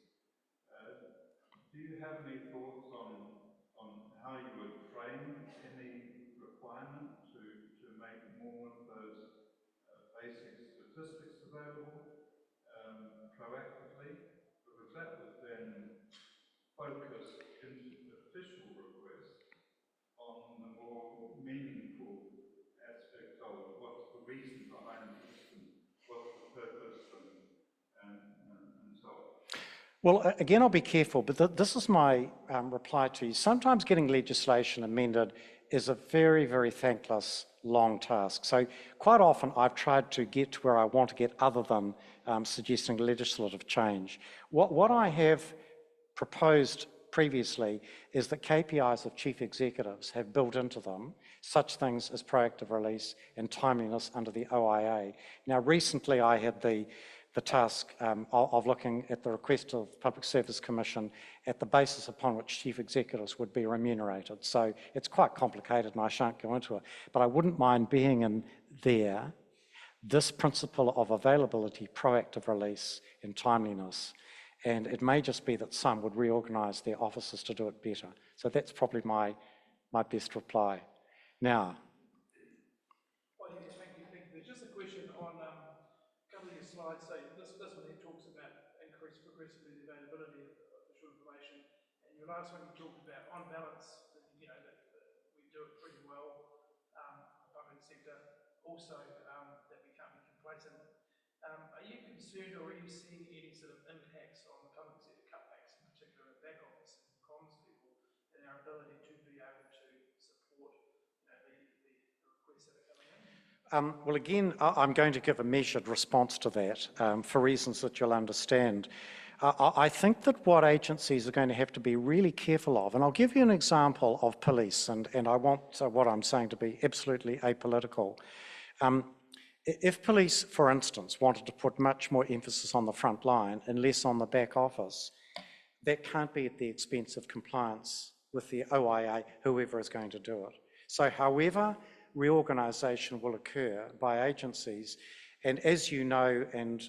Do you have any thoughts on how you would frame any requirement to make more of those basic statistics available proactively? Because that would then focus official requests on the more meaningful aspect of what's the reason behind this and what's the purpose and so on. Well, again, I'll be careful, but this is my reply to you. Sometimes getting legislation amended is a very, very thankless, long task. So quite often I've tried to get to where I want to get other than suggesting legislative change. What I have proposed previously is that KPIs of chief executives have built into them such things as proactive release and timeliness under the OIA. Now, recently I had the task of looking at the request of Public Service Commission at the basis upon which chief executives would be remunerated. So it's quite complicated and I shan't go into it, but I wouldn't mind being in there this principle of availability, proactive release and timeliness. And it may just be that some would reorganise their offices to do it better. So that's probably my best reply. Now. Well, yes, thank you. There's just a question on a couple of your slides. So this one here talks about increased progressively the availability of official information. And your last one you talked about, on balance, that we do it pretty well, the public sector. Also, that we can't be complacent. Are you concerned or are you seeing any sort of impacts on the public sector cutbacks, in particular at back office and comms level, and our ability to be able to support the requests that are coming in? Well, again, I'm going to give a measured response to that for reasons that you'll understand. I think that what agencies are going to have to be really careful of, and I'll give you an example of police, and I want what I'm saying to be absolutely apolitical. If police, for instance, wanted to put much more emphasis on the front line and less on the back office, that can't be at the expense of compliance with the OIA, whoever is going to do it. So however reorganisation will occur by agencies, and as you know, and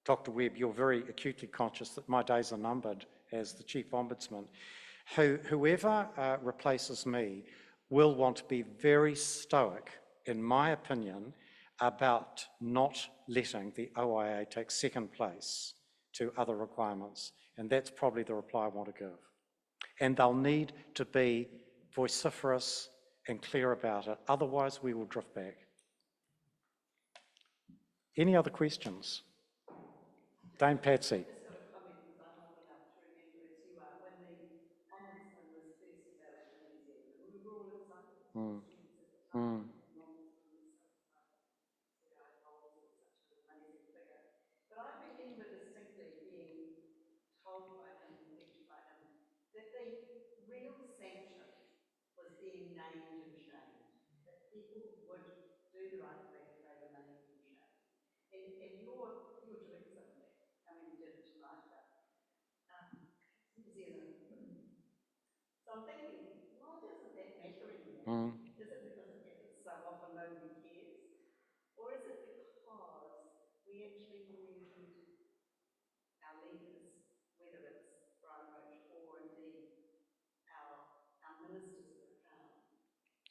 Dr. Webb, you're very acutely conscious that my days are numbered as the Chief Ombudsman, whoever replaces me will want to be very stoic, in my opinion, about not letting the OIA take second place to other requirements. And that's probably the reply I want to give. And they'll need to be vociferous and clear about it. Otherwise, we will drift back. Any other questions? Dame Patsy. Just got a comment because I'm old enough to remember, as you are, when the Ombudsman was first established in New Zealand. We were all excited as students at the time. The Ombudsman was such an amazing figure. But I remember distinctly being told by him, lectured by him, named and shamed, that people would do the right thing if they were named and shamed. And you're doing some of that. I mean, you did it tonight about New Zealand. So I'm thinking, why doesn't that matter anymore? Is it because it happens so often nobody cares? Or is it because we actually need our leaders, whether it's Brian Roach or indeed our ministers of the Crown,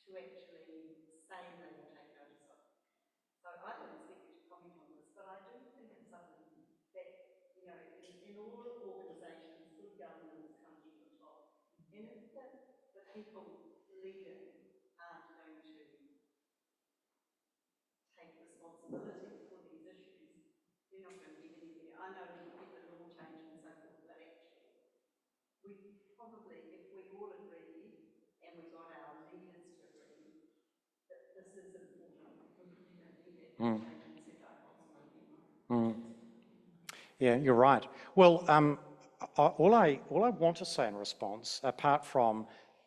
to actually say they will take notice of? So I don't expect you to comment on this, but I do think it's something that, you know, in all organisations, good governance comes from the top. And if the people leading aren't going to take responsibility for these issues, you're not going to get anywhere. I know we can get the law change and so forth, but actually, we probably, if we all agreed and we got our leaders to agree that this is important, we don't need that change and set our responsibility. Yeah, you're right. Well, all I want to say in response, apart from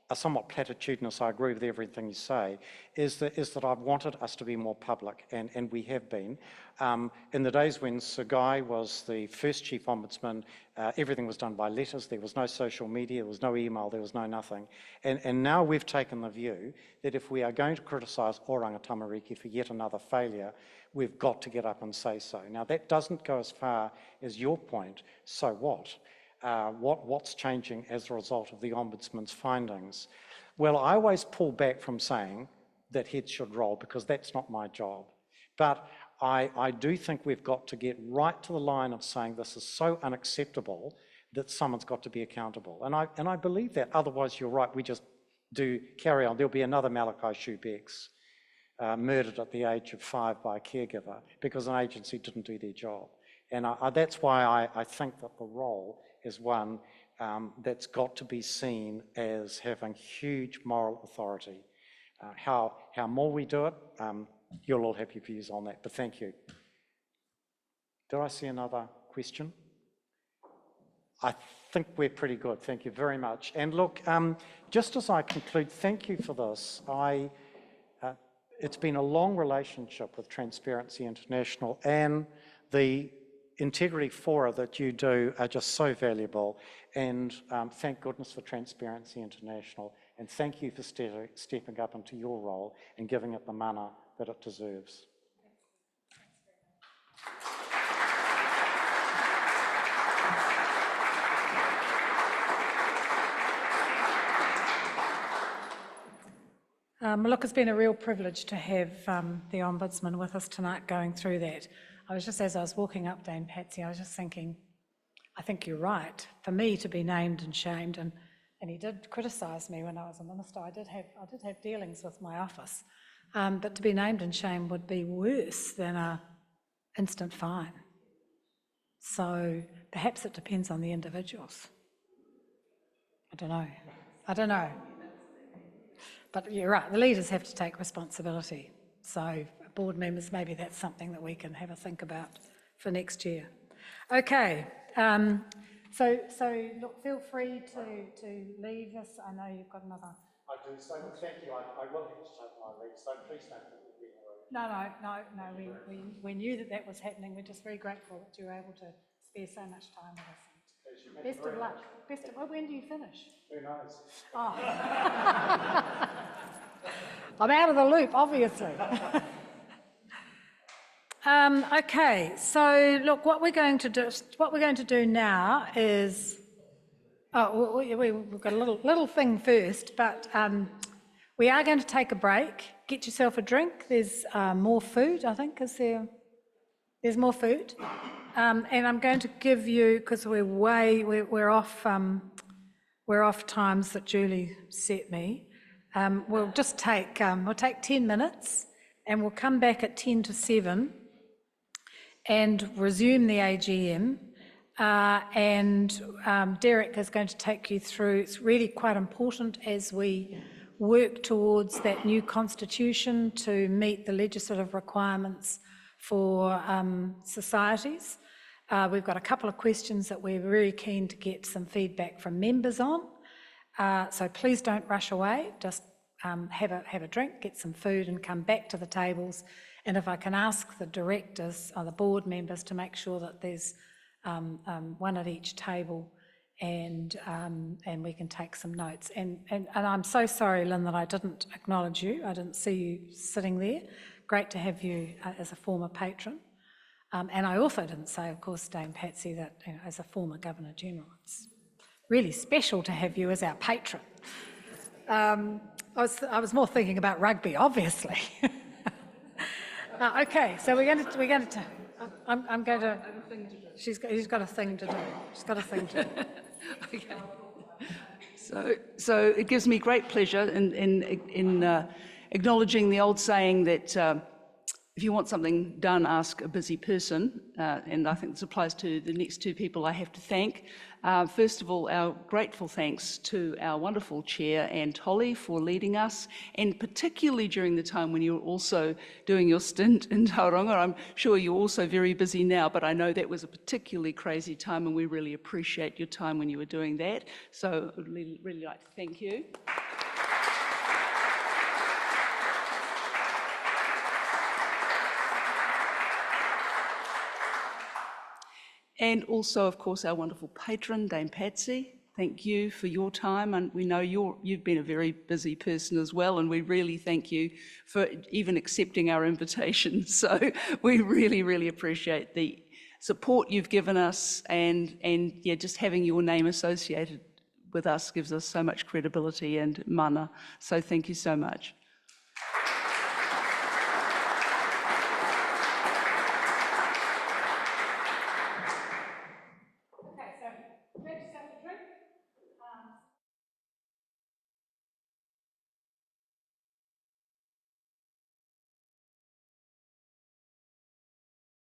a somewhat platitudinous, I agree with everything you say, is that I've wanted us to be more public, and we have been. In the days when Sir Guy was the first Chief Ombudsman, everything was done by letters. There was no social media, there was no email, there was no nothing. And now we've taken the view that if we are going to criticise Oranga Tamariki for yet another failure, we've got to get up and say so. Now, that doesn't go as far as your point, so what? What's changing as a result of the Ombudsman's findings? Well, I always pull back from saying that heads should roll because that's not my job. But I do think we've got to get right to the line of saying this is so unacceptable that someone's got to be accountable. And I believe that, otherwise you're right, we just do carry on. There'll be another Malachi Shoebecks murdered at the age of 5 by a caregiver because an agency didn't do their job. And that's why I think that the role is one that's got to be seen as having huge moral authority. How more we do it, you'll all have your views on that, but thank you. Did I see another question? I think we're pretty good, thank you very much. And look, just as I conclude, thank you for this. It's been a long relationship with Transparency International, and the integrity fora that you do are just so valuable, and thank goodness for Transparency International, and thank you for stepping up into your role and giving it the mana that it deserves. Look, it's been a real privilege to have the Ombudsman with us tonight going through that. As I was walking up, Dame Patsy, I was just thinking, I think you're right. For me to be named and shamed, and he did criticise me when I was a minister. I did have dealings with my office, but to be named and shamed would be worse than an instant fine. So perhaps it depends on the individuals. I don't know. But you're right, the leaders have to take responsibility. So board members, maybe that's something that we can have a think about for next year. Okay, so look, feel free to leave us. I know you've got another. I do, so thank you. I will have to take my leave, so please don't think we're being rude. No, we knew that was happening. We're just very grateful that you were able to spare so much time with us. Best of luck. When do you finish? Who knows? Oh. I'm out of the loop, obviously. Okay, so look, what we're going to do now is, we've got a little thing first, but we are going to take a break. Get yourself a drink. There's more food, I think, is there? There's more food. And I'm going to give you, because we're off times that Julie set me. We'll just take 10 minutes, and we'll come back at 10 to 7 and resume the AGM. Derek is going to take you through, it's really quite important as we work towards that new constitution to meet the legislative requirements for societies. We've got a couple of questions that we're very keen to get some feedback from members on. So please don't rush away, just have a drink, get some food and come back to the tables. And if I can ask the directors or the board members to make sure that there's one at each table, and we can take some notes. And I'm so sorry, Lynn, that I didn't acknowledge you. I didn't see you sitting there. Great to have you as a former patron. And I also didn't say, of course, Dame Patsy, that as a former Governor General, it's really special to have you as our patron. I was more thinking about rugby, obviously. Okay, so we're going to. I'm going to. He's got a thing to do. She's got a thing to do. Okay. So it gives me great pleasure in acknowledging the old saying that if you want something done, ask a busy person, and I think this applies to the next two people I have to thank. First of all, our grateful thanks to our wonderful chair, Anne Tolley, for leading us, and particularly during the time when you were also doing your stint in Tauranga. I'm sure you're also very busy now, but I know that was a particularly crazy time, and we really appreciate your time when you were doing that. So I'd really like to thank you. And also, of course, our wonderful patron, Dame Patsy. Thank you for your time, and we know you've been a very busy person as well, and we really thank you for even accepting our invitation. So we really, really appreciate the support you've given us, and yeah, just having your name associated with us gives us so much credibility and mana. So thank you so much.